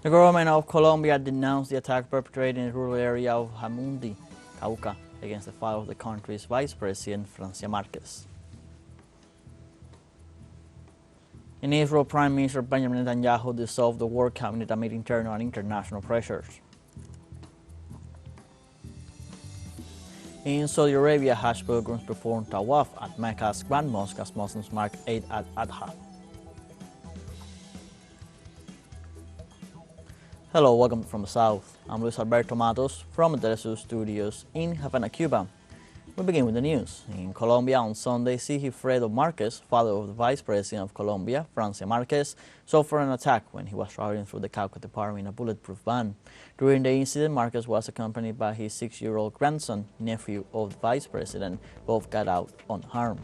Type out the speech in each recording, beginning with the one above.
The government of Colombia denounced the attack perpetrated in the rural area of Jamundi, Cauca, against the father of the country's vice president, Francia Marquez. In Israel, Prime Minister Benjamin Netanyahu dissolved the war cabinet amid internal and international pressures. In Saudi Arabia, Hajj pilgrims performed tawaf at Mecca's Grand Mosque as Muslims mark Eid Al-Adha. Hello, welcome from the South. I'm Luis Alberto Matos from the teleSUR studios in Havana, Cuba. We begin with the news. In Colombia on Sunday, Sigifredo Marquez, father of the Vice President of Colombia, Francia Marquez, suffered an attack when he was traveling through the Cauca department in a bulletproof van. During the incident, Marquez was accompanied by his 6-year-old grandson, nephew of the Vice President. Both got out unharmed.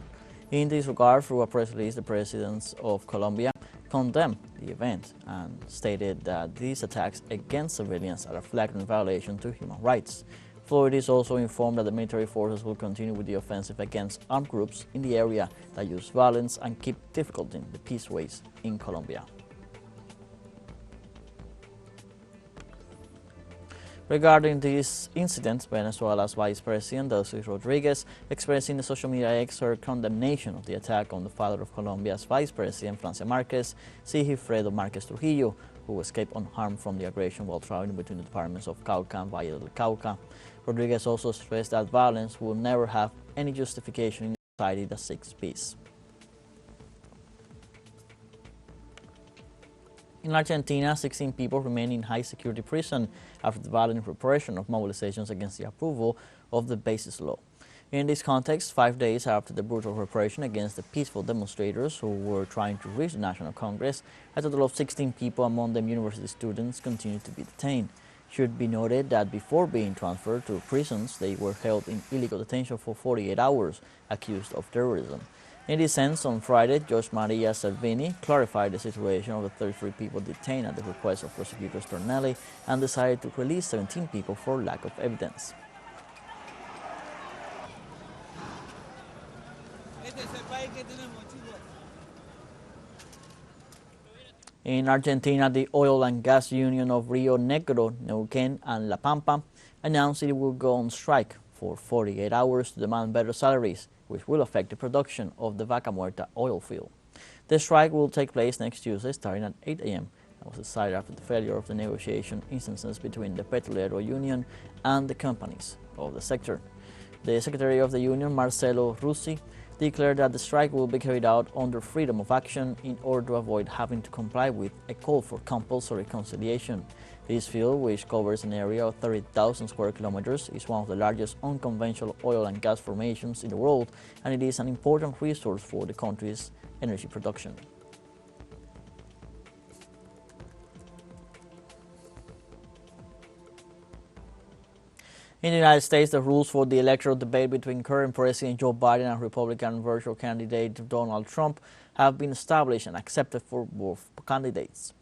In this regard, through a press release, the presidents of Colombia condemned the event and stated that these attacks against civilians are a flagrant violation to human rights. Authorities also informed that the military forces will continue with the offensive against armed groups in the area that use violence and keep difficulting the peaceways in Colombia. Regarding this incident, Venezuela's Vice President, Delcy Rodriguez, expressed in the social media X her condemnation of the attack on the father of Colombia's Vice President, Francia Marquez, Sigifredo Marquez Trujillo, who escaped unharmed from the aggression while traveling between the departments of Cauca and Valle del Cauca. Rodriguez also stressed that violence will never have any justification in a society that seeks peace. In Argentina, 16 people remain in high-security prison after the violent repression of mobilizations against the approval of the basis law. In this context, 5 days after the brutal repression against the peaceful demonstrators who were trying to reach the National Congress, a total of 16 people, among them university students, continued to be detained. It should be noted that before being transferred to prisons, they were held in illegal detention for 48 hours, accused of terrorism. In this sense, on Friday, Judge Maria Salvini clarified the situation of the 33 people detained at the request of prosecutor Stornelli and decided to release 17 people for lack of evidence. In Argentina, the oil and gas union of Rio Negro, Neuquén, and La Pampa announced it will go on strike for 48 hours to demand better salaries, which will affect the production of the Vaca Muerta oil field. The strike will take place next Tuesday starting at 8 a.m. and was decided after the failure of the negotiation instances between the Petrolero Union and the companies of the sector. The secretary of the union, Marcelo Russi, declared that the strike will be carried out under freedom of action in order to avoid having to comply with a call for compulsory conciliation. This field, which covers an area of 30,000 square kilometers, is one of the largest unconventional oil and gas formations in the world, and it is an important resource for the country's energy production. In the United States, the rules for the electoral debate between current President Joe Biden and Republican virtual candidate Donald Trump have been established and accepted for both candidates.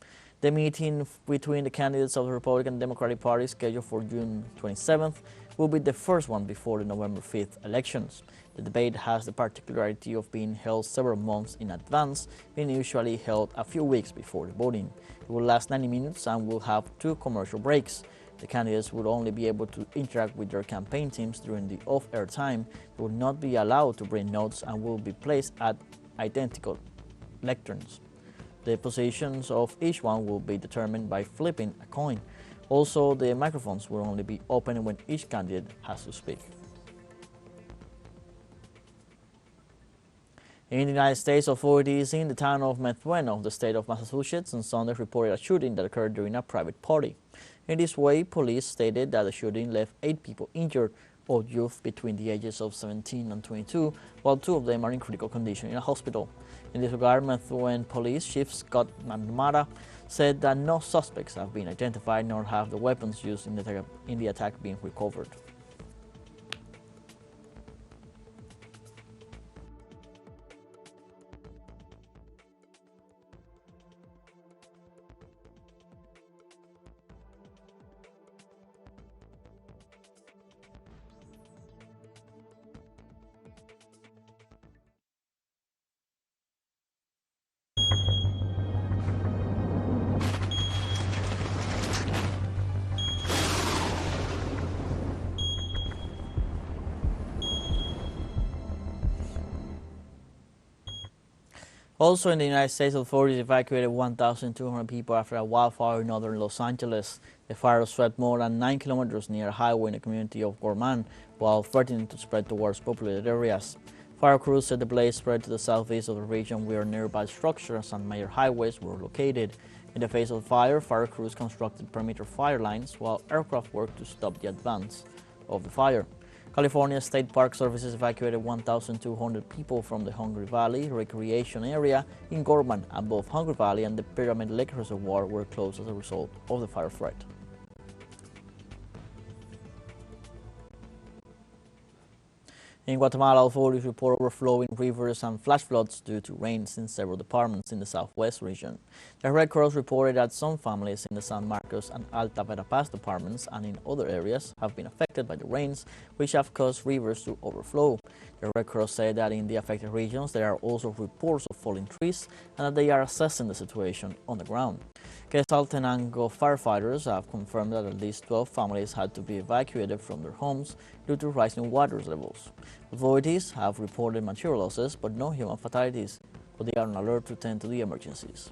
The meeting between the candidates of the Republican and Democratic Party, scheduled for June 27th, will be the first one before the November 5th elections. The debate has the particularity of being held several months in advance, being usually held a few weeks before the voting. It will last 90 minutes and will have 2 commercial breaks. The candidates will only be able to interact with their campaign teams during the off-air time. They will not be allowed to bring notes and will be placed at identical lecterns. The positions of each one will be determined by flipping a coin. Also, the microphones will only be open when each candidate has to speak. In the United States, authorities in the town of Methuen of the state of Massachusetts on Sunday reported a shooting that occurred during a private party. In this way, police stated that the shooting left 8 people injured, all youth between the ages of 17 and 22, while 2 of them are in critical condition in a hospital. In this regard, Methuen Police Chief Scott McNamara said that no suspects have been identified, nor have the weapons used in the attack been recovered. Also in the United States, authorities evacuated 1,200 people after a wildfire in northern Los Angeles. The fire swept more than 9 kilometers near a highway in the community of Gorman, while threatening to spread towards populated areas. Fire crews said the blaze spread to the southeast of the region where nearby structures and major highways were located. In the face of the fire crews constructed perimeter fire lines while aircraft worked to stop the advance of the fire. California State Park Services evacuated 1,200 people from the Hungry Valley recreation area in Gorman, and both Hungry Valley and the Pyramid Lake Reservoir were closed as a result of the fire threat. In Guatemala, authorities report overflowing rivers and flash floods due to rains in several departments in the southwest region. The Red Cross reported that some families in the San Marcos and Alta Verapaz departments and in other areas have been affected by the rains, which have caused rivers to overflow. The Red Cross said that in the affected regions there are also reports of falling trees and that they are assessing the situation on the ground. Quetzaltenango firefighters have confirmed that at least 12 families had to be evacuated from their homes due to rising water levels. Authorities have reported material losses but no human fatalities, but they are on alert to tend to the emergencies.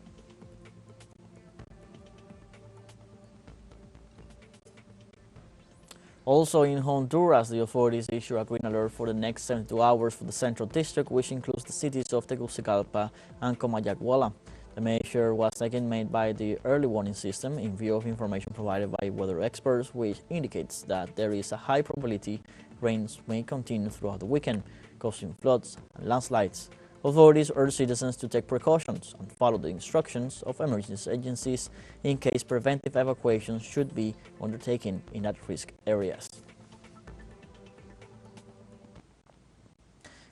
Also in Honduras, the authorities issued a green alert for the next 72 hours for the Central District, which includes the cities of Tegucigalpa and Comayagua. The measure was taken made by the early warning system in view of information provided by weather experts, which indicates that there is a high probability rains may continue throughout the weekend, causing floods and landslides. Authorities urge citizens to take precautions and follow the instructions of emergency agencies in case preventive evacuations should be undertaken in at-risk areas.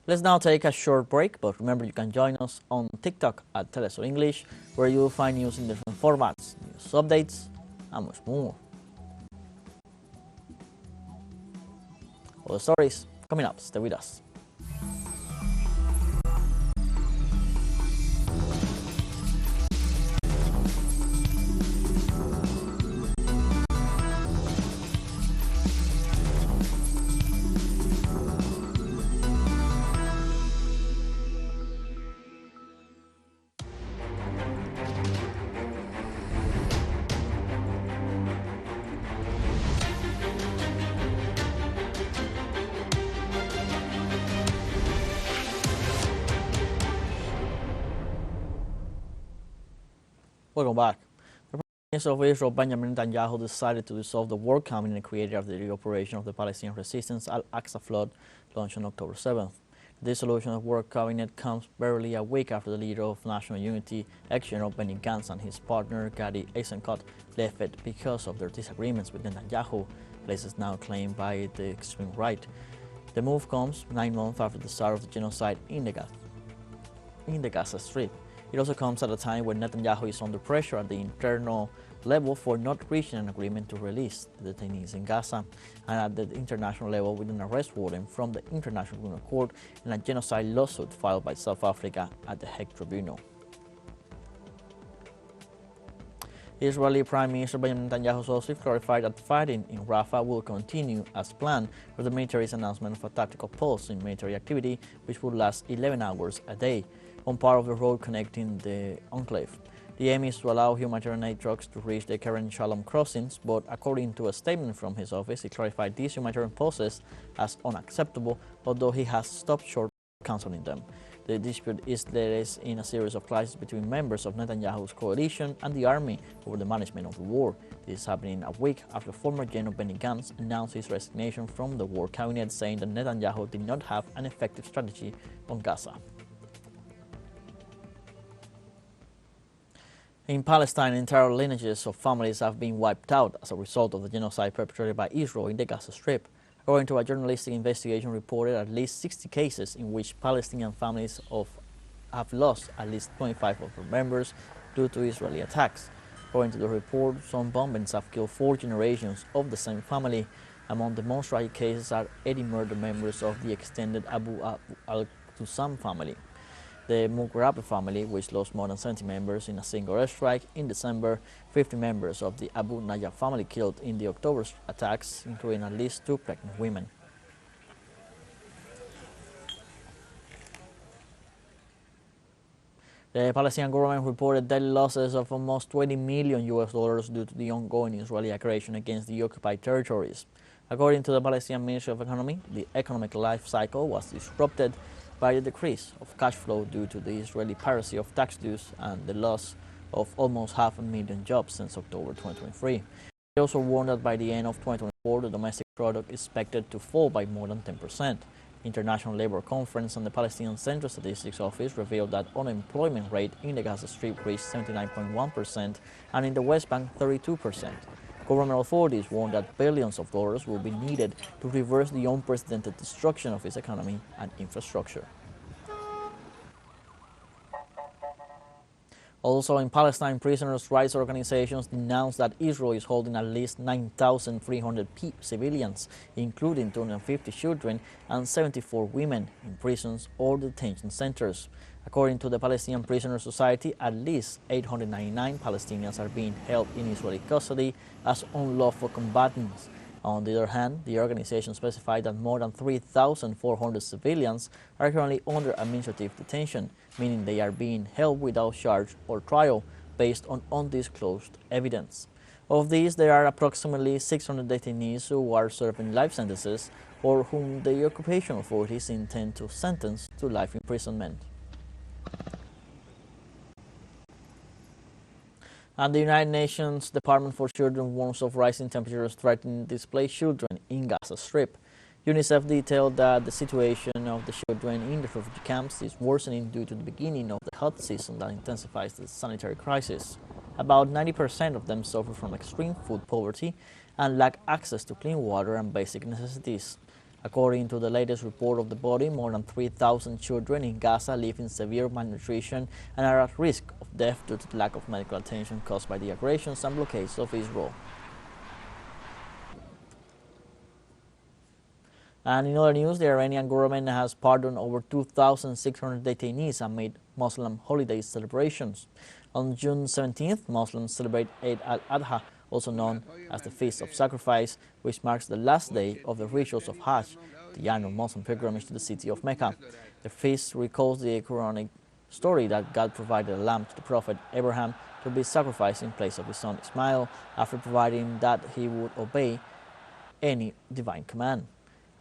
Let's now take a short break, but remember you can join us on TikTok at teleSUR English, where you will find news in different formats, news updates, and much more. All the stories coming up. Stay with us. Welcome back. The Prime Minister of Israel, Benjamin Netanyahu, decided to dissolve the war cabinet created after the operation of the Palestinian resistance Al-Aqsa flood launched on October 7th. The dissolution of the war cabinet comes barely a week after the leader of National Unity, ex-General Benny Gantz, and his partner Gadi Eisenkot left it because of their disagreements with Netanyahu, places now claimed by the extreme right. The move comes 9 months after the start of the genocide in the Gaza Strip. It also comes at a time when Netanyahu is under pressure at the internal level for not reaching an agreement to release the detainees in Gaza, and at the international level with an arrest warrant from the International Criminal Court and a genocide lawsuit filed by South Africa at the Hague Tribunal. Israeli Prime Minister Benjamin Netanyahu also clarified that fighting in Rafah will continue as planned, with the military's announcement of a tactical pause in military activity which will last 11 hours a day on part of the road connecting the enclave. The aim is to allow humanitarian aid trucks to reach the Keren Shalom crossings, but according to a statement from his office, he clarified these humanitarian pauses as unacceptable, although he has stopped short of canceling them. The dispute is latest in a series of clashes between members of Netanyahu's coalition and the army over the management of the war. This is happening a week after former General Benny Gantz announced his resignation from the war cabinet, saying that Netanyahu did not have an effective strategy on Gaza. In Palestine, entire lineages of families have been wiped out as a result of the genocide perpetrated by Israel in the Gaza Strip. According to a journalistic investigation reported, at least 60 cases in which Palestinian families have lost at least 25 of their members due to Israeli attacks. According to the report, some bombings have killed 4 generations of the same family. Among the most tragic cases are 80 murdered members of the extended Abu al-Qassam family. The Mughrabi family, which lost more than 70 members in a single airstrike in December, 50 members of the Abu Najjar family killed in the October attacks, including at least 2 pregnant women. The Palestinian government reported daily losses of almost $20 million due to the ongoing Israeli aggression against the occupied territories. According to the Palestinian Ministry of Economy, the economic life cycle was disrupted by the decrease of cash flow due to the Israeli piracy of tax dues and the loss of almost 500,000 jobs since October 2023. They also warned that by the end of 2024, the domestic product is expected to fall by more than 10%. International Labour Conference and the Palestinian Central Statistics Office revealed that unemployment rate in the Gaza Strip reached 79.1% and in the West Bank 32%. Government authorities warned that billions of dollars will be needed to reverse the unprecedented destruction of its economy and infrastructure. Also in Palestine, prisoners' rights organizations denounced that Israel is holding at least 9,300 civilians, including 250 children and 74 women, in prisons or detention centers. According to the Palestinian Prisoner Society, at least 899 Palestinians are being held in Israeli custody as unlawful combatants. On the other hand, the organization specified that more than 3,400 civilians are currently under administrative detention, meaning they are being held without charge or trial based on undisclosed evidence. Of these, there are approximately 600 detainees who are serving life sentences or whom the occupation authorities intend to sentence to life imprisonment. And the United Nations Department for Children warns of rising temperatures threatening displaced children in Gaza Strip. UNICEF detailed that the situation of the children in the refugee camps is worsening due to the beginning of the hot season that intensifies the sanitary crisis. About 90% of them suffer from extreme food poverty and lack access to clean water and basic necessities. According to the latest report of the body, more than 3,000 children in Gaza live in severe malnutrition and are at risk of death due to the lack of medical attention caused by the aggressions and blockades of Israel. And in other news, the Iranian government has pardoned over 2,600 detainees and made Muslim holiday celebrations. On June 17th, Muslims celebrate Eid Al-Adha, also known as the Feast of Sacrifice, which marks the last day of the rituals of Hajj, the annual Muslim pilgrimage to the city of Mecca. The feast recalls the Quranic story that God provided a lamb to the Prophet Abraham to be sacrificed in place of his son Ismail, after providing that he would obey any divine command.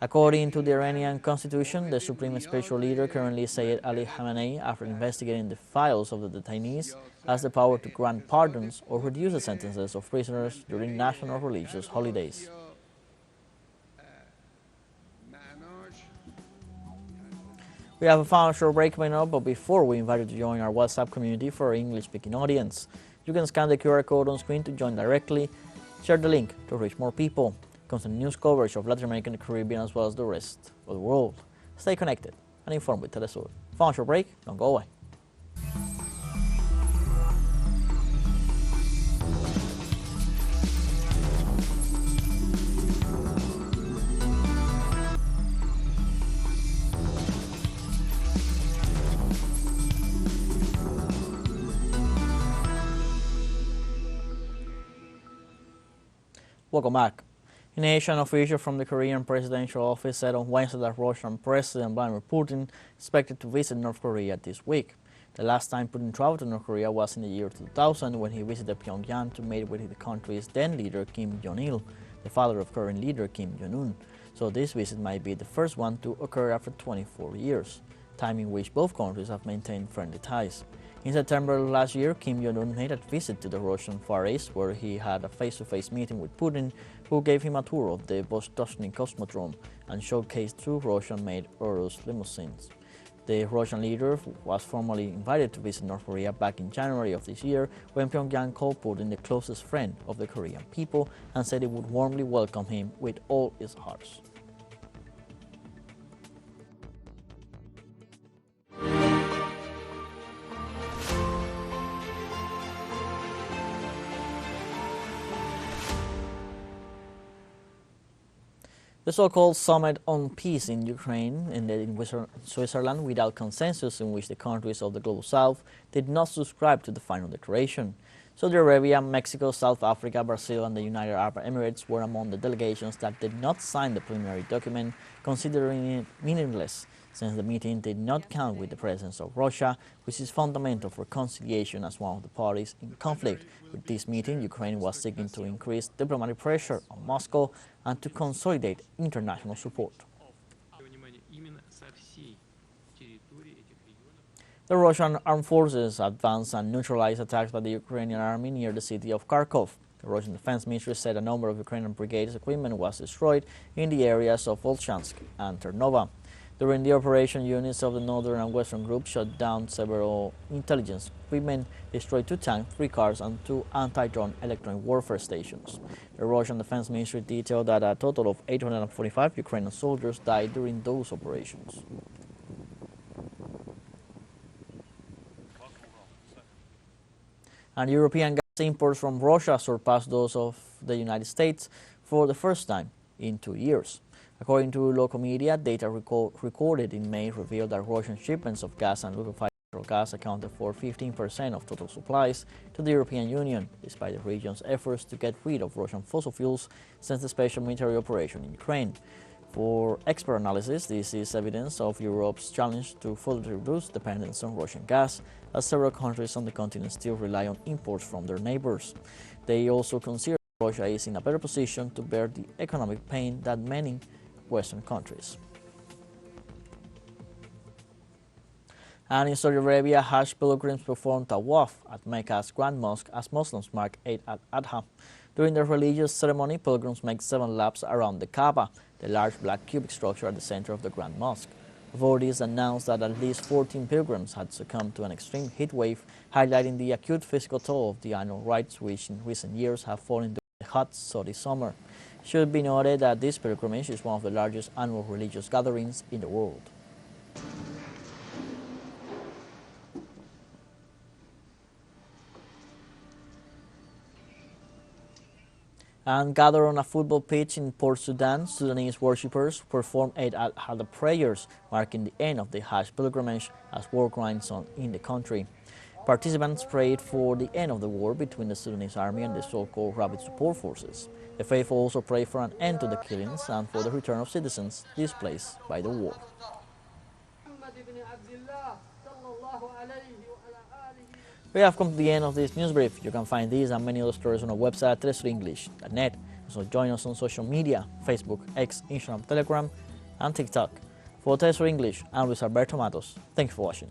According to the Iranian constitution, the supreme spiritual leader, currently Sayyid Ali Khamenei, after investigating the files of the detainees, has the power to grant pardons or reduce the sentences of prisoners during national religious holidays. We have a final short break coming up, but before, we invite you to join our WhatsApp community for our English-speaking audience. You can scan the QR code on screen to join directly, share the link to reach more people. Constant news coverage of Latin America and the Caribbean as well as the rest of the world. Stay connected and informed with teleSUR. Final short break, don't go away. Welcome back. In Asia, an official from the Korean presidential office said on Wednesday that Russian President Vladimir Putin expected to visit North Korea this week. The last time Putin traveled to North Korea was in the year 2000 when he visited Pyongyang to meet with the country's then leader Kim Jong-il, the father of current leader Kim Jong-un. So this visit might be the first one to occur after 24 years, time in which both countries have maintained friendly ties. In September last year, Kim Jong-un made a visit to the Russian Far East, where he had a face-to-face meeting with Putin, who gave him a tour of the Vostochny Cosmodrome and showcased two Russian-made Urus limousines. The Russian leader was formally invited to visit North Korea back in January of this year, when Pyongyang called Putin the closest friend of the Korean people and said it would warmly welcome him with all its hearts. The so-called Summit on Peace in Ukraine ended in Switzerland without consensus, in which the countries of the Global South did not subscribe to the final declaration. Saudi Arabia, Mexico, South Africa, Brazil, and the United Arab Emirates were among the delegations that did not sign the preliminary document, considering it meaningless, since the meeting did not count with the presence of Russia, which is fundamental for conciliation as one of the parties in conflict. With this meeting, Ukraine was seeking to increase diplomatic pressure on Moscow and to consolidate international support. The Russian armed forces advanced and neutralized attacks by the Ukrainian army near the city of Kharkov. The Russian Defense Ministry said a number of Ukrainian brigades' equipment was destroyed in the areas of Volchansk and Ternova. During the operation, units of the Northern and Western Group shot down several intelligence equipment, destroyed 2 tanks, 3 cars, and 2 anti-drone electronic warfare stations. The Russian Defense Ministry detailed that a total of 845 Ukrainian soldiers died during those operations. And European gas imports from Russia surpassed those of the United States for the first time in 2 years. According to local media, data recorded in May revealed that Russian shipments of gas and liquefied natural gas accounted for 15% of total supplies to the European Union, despite the region's efforts to get rid of Russian fossil fuels since the special military operation in Ukraine. For expert analysis, this is evidence of Europe's challenge to further reduce dependence on Russian gas, as several countries on the continent still rely on imports from their neighbors. They also consider Russia is in a better position to bear the economic pain than many Western countries. And in Saudi Arabia, Hajj pilgrims performed tawaf at Mecca's Grand Mosque as Muslims mark Eid Al-Adha. During the religious ceremony, pilgrims make 7 laps around the Kaaba, the large black cubic structure at the center of the Grand Mosque. Authorities announced that at least 14 pilgrims had succumbed to an extreme heat wave, highlighting the acute physical toll of the annual rites, which in recent years have fallen during the hot Saudi summer. It should be noted that this pilgrimage is one of the largest annual religious gatherings in the world. And gathered on a football pitch in Port Sudan, Sudanese worshippers performed Eid Al-Adha prayers, marking the end of the Hajj pilgrimage as war grinds on in the country. Participants prayed for the end of the war between the Sudanese army and the so-called Rapid Support Forces. The faithful also prayed for an end to the killings and for the return of citizens displaced by the war. We have come to the end of this news brief. You can find these and many other stories on our website at telesurenglish.net. Also join us on social media, Facebook, X, Instagram, Telegram, and TikTok. For TeleSUR English, I'm Luis Alberto Matos. Thank you for watching.